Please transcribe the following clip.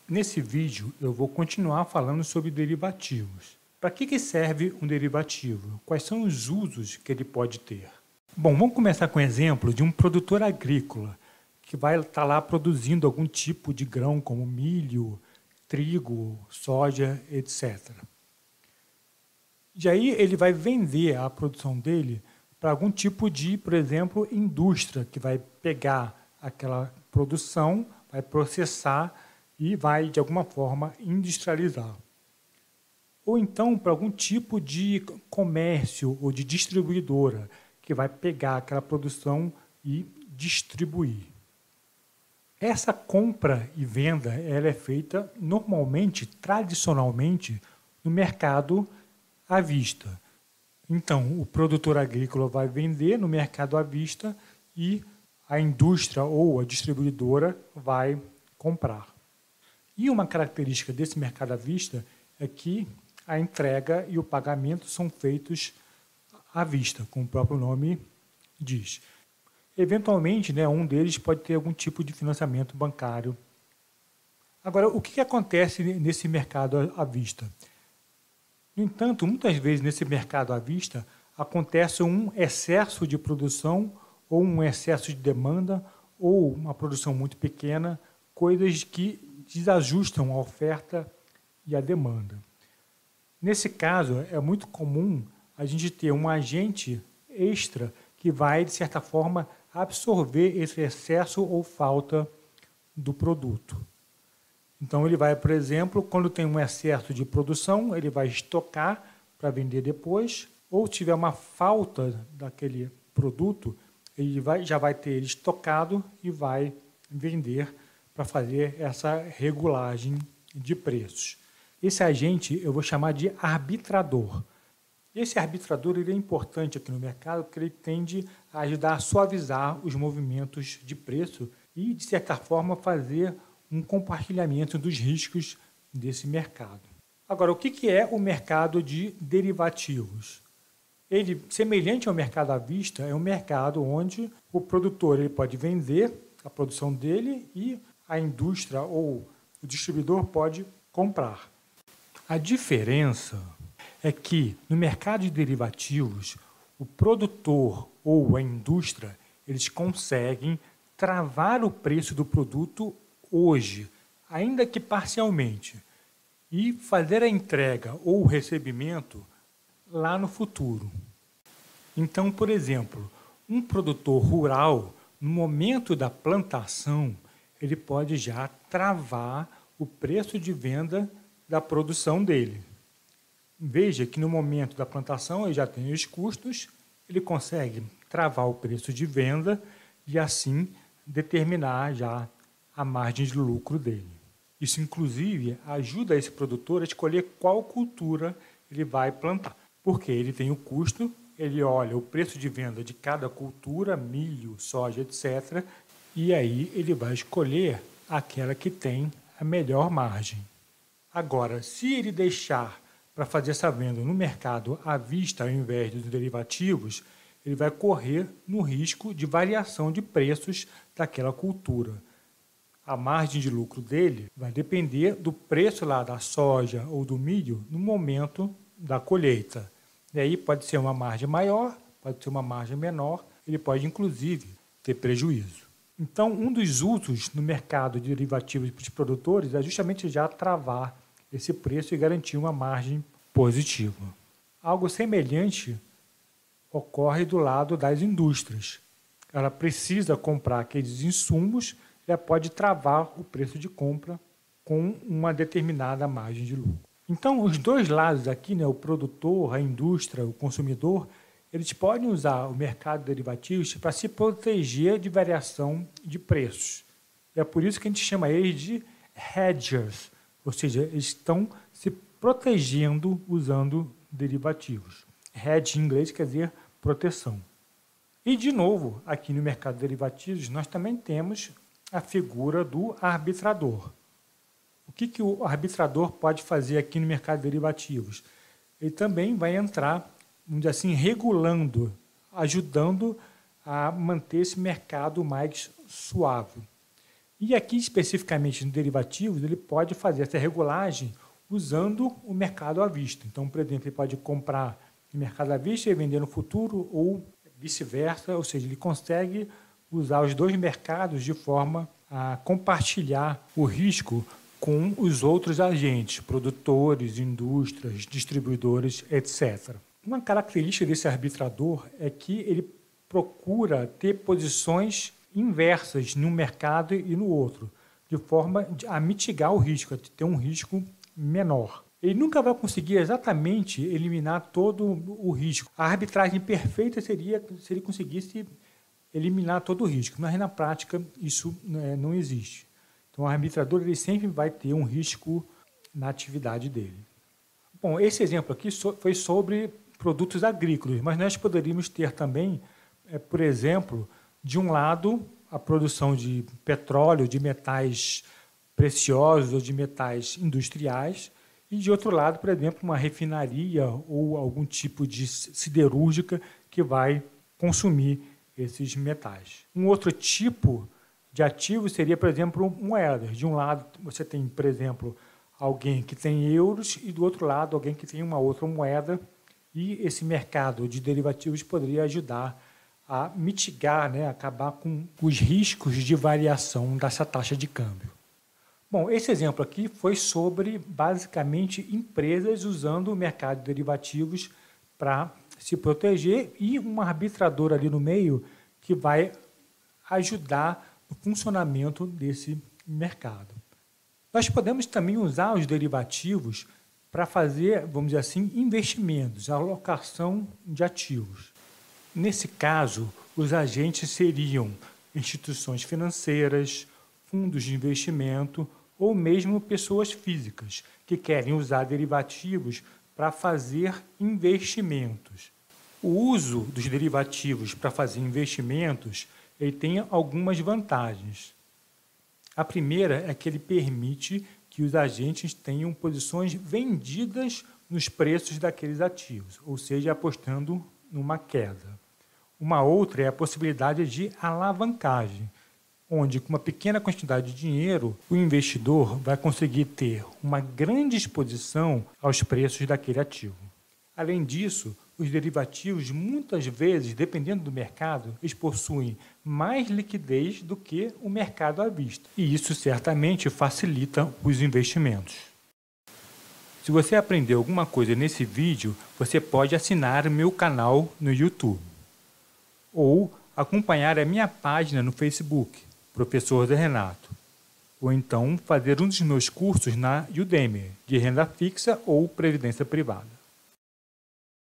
Nesse vídeo eu vou continuar falando sobre derivativos. Para que serve um derivativo? Quais são os usos que ele pode ter? Bom, vamos começar com o exemplo de um produtor agrícola que vai estar lá produzindo algum tipo de grão como milho, trigo, soja, etc. E aí ele vai vender a produção dele para algum tipo de, por exemplo, indústria que vai pegar aquela produção, vai processar e vai, de alguma forma, industrializar. Ou então para algum tipo de comércio ou de distribuidora, que vai pegar aquela produção e distribuir. Essa compra e venda ela é feita normalmente, tradicionalmente, no mercado à vista. Então, o produtor agrícola vai vender no mercado à vista e a indústria ou a distribuidora vai comprar. E uma característica desse mercado à vista é que a entrega e o pagamento são feitos à vista, como o próprio nome diz. Eventualmente, um deles pode ter algum tipo de financiamento bancário. Agora, o que acontece nesse mercado à vista? No entanto, muitas vezes nesse mercado à vista acontece um excesso de produção ou um excesso de demanda ou uma produção muito pequena, coisas que desajustam a oferta e a demanda. Nesse caso, é muito comum a gente ter um agente extra que vai, de certa forma, absorver esse excesso ou falta do produto. Então, ele vai, por exemplo, quando tem um excesso de produção, ele vai estocar para vender depois, ou tiver uma falta daquele produto, ele já vai ter ele estocado e vai vender para fazer essa regulagem de preços. Esse agente eu vou chamar de arbitrador. Esse arbitrador ele é importante aqui no mercado porque ele tende a ajudar a suavizar os movimentos de preço e, de certa forma, fazer um compartilhamento dos riscos desse mercado. Agora, o que é o mercado de derivativos? Ele, semelhante ao mercado à vista, é um mercado onde o produtor ele pode vender a produção dele e a indústria ou o distribuidor pode comprar. A diferença é que no mercado de derivativos, o produtor ou a indústria, eles conseguem travar o preço do produto hoje, ainda que parcialmente, e fazer a entrega ou o recebimento lá no futuro. Então, por exemplo, um produtor rural, no momento da plantação, ele pode já travar o preço de venda da produção dele. Veja que no momento da plantação ele já tem os custos, ele consegue travar o preço de venda e assim determinar já a margem de lucro dele. Isso, inclusive, ajuda esse produtor a escolher qual cultura ele vai plantar, porque ele tem o custo, ele olha o preço de venda de cada cultura, milho, soja, etc., e aí ele vai escolher aquela que tem a melhor margem. Agora, se ele deixar para fazer essa venda no mercado à vista ao invés dos derivativos, ele vai correr no risco de variação de preços daquela cultura. A margem de lucro dele vai depender do preço lá da soja ou do milho no momento da colheita. E aí pode ser uma margem maior, pode ser uma margem menor, ele pode inclusive ter prejuízo. Então, um dos usos no mercado de derivativos para os produtores é justamente já travar esse preço e garantir uma margem positiva. Algo semelhante ocorre do lado das indústrias. Ela precisa comprar aqueles insumos, ela pode travar o preço de compra com uma determinada margem de lucro. Então, os dois lados aqui, o produtor, a indústria, o consumidor, eles podem usar o mercado de derivativos para se proteger de variação de preços. É por isso que a gente chama eles de hedgers, ou seja, eles estão se protegendo usando derivativos. Hedge em inglês quer dizer proteção. E, de novo, aqui no mercado de derivativos, nós também temos a figura do arbitrador. O que o arbitrador pode fazer aqui no mercado de derivativos? Ele também vai entrar, vamos dizer assim, regulando, ajudando a manter esse mercado mais suave. E aqui, especificamente no derivativos, ele pode fazer essa regulagem usando o mercado à vista. Então, por exemplo, ele pode comprar no mercado à vista e vender no futuro ou vice-versa, ou seja, ele consegue usar os dois mercados de forma a compartilhar o risco com os outros agentes, produtores, indústrias, distribuidores, etc. Uma característica desse arbitrador é que ele procura ter posições inversas num mercado e no outro, de forma a mitigar o risco, a ter um risco menor. Ele nunca vai conseguir exatamente eliminar todo o risco. A arbitragem perfeita seria se ele conseguisse eliminar todo o risco, mas na prática isso não existe. Então, o arbitrador ele sempre vai ter um risco na atividade dele. Bom, esse exemplo aqui foi sobre produtos agrícolas, mas nós poderíamos ter também, por exemplo, de um lado, a produção de petróleo, de metais preciosos ou de metais industriais, e de outro lado, por exemplo, uma refinaria ou algum tipo de siderúrgica que vai consumir esses metais. Um outro tipo de ativo seria, por exemplo, moedas. De um lado, você tem, por exemplo, alguém que tem euros e, do outro lado, alguém que tem uma outra moeda, e esse mercado de derivativos poderia ajudar a mitigar, acabar com os riscos de variação dessa taxa de câmbio. Bom, esse exemplo aqui foi sobre, basicamente, empresas usando o mercado de derivativos para se proteger e um arbitrador ali no meio que vai ajudar no funcionamento desse mercado. Nós podemos também usar os derivativos para fazer, vamos dizer assim, investimentos, alocação de ativos. Nesse caso, os agentes seriam instituições financeiras, fundos de investimento ou mesmo pessoas físicas que querem usar derivativos para fazer investimentos. O uso dos derivativos para fazer investimentos ele tem algumas vantagens. A primeira é que ele permite que os agentes tenham posições vendidas nos preços daqueles ativos, ou seja, apostando numa queda. Uma outra é a possibilidade de alavancagem, onde, com uma pequena quantidade de dinheiro, o investidor vai conseguir ter uma grande exposição aos preços daquele ativo. Além disso, os derivativos, muitas vezes, dependendo do mercado, eles possuem mais liquidez do que o mercado à vista. E isso certamente facilita os investimentos. Se você aprendeu alguma coisa nesse vídeo, você pode assinar o meu canal no YouTube ou acompanhar a minha página no Facebook, Professor Zé Renato, ou então fazer um dos meus cursos na Udemy, de renda fixa ou previdência privada.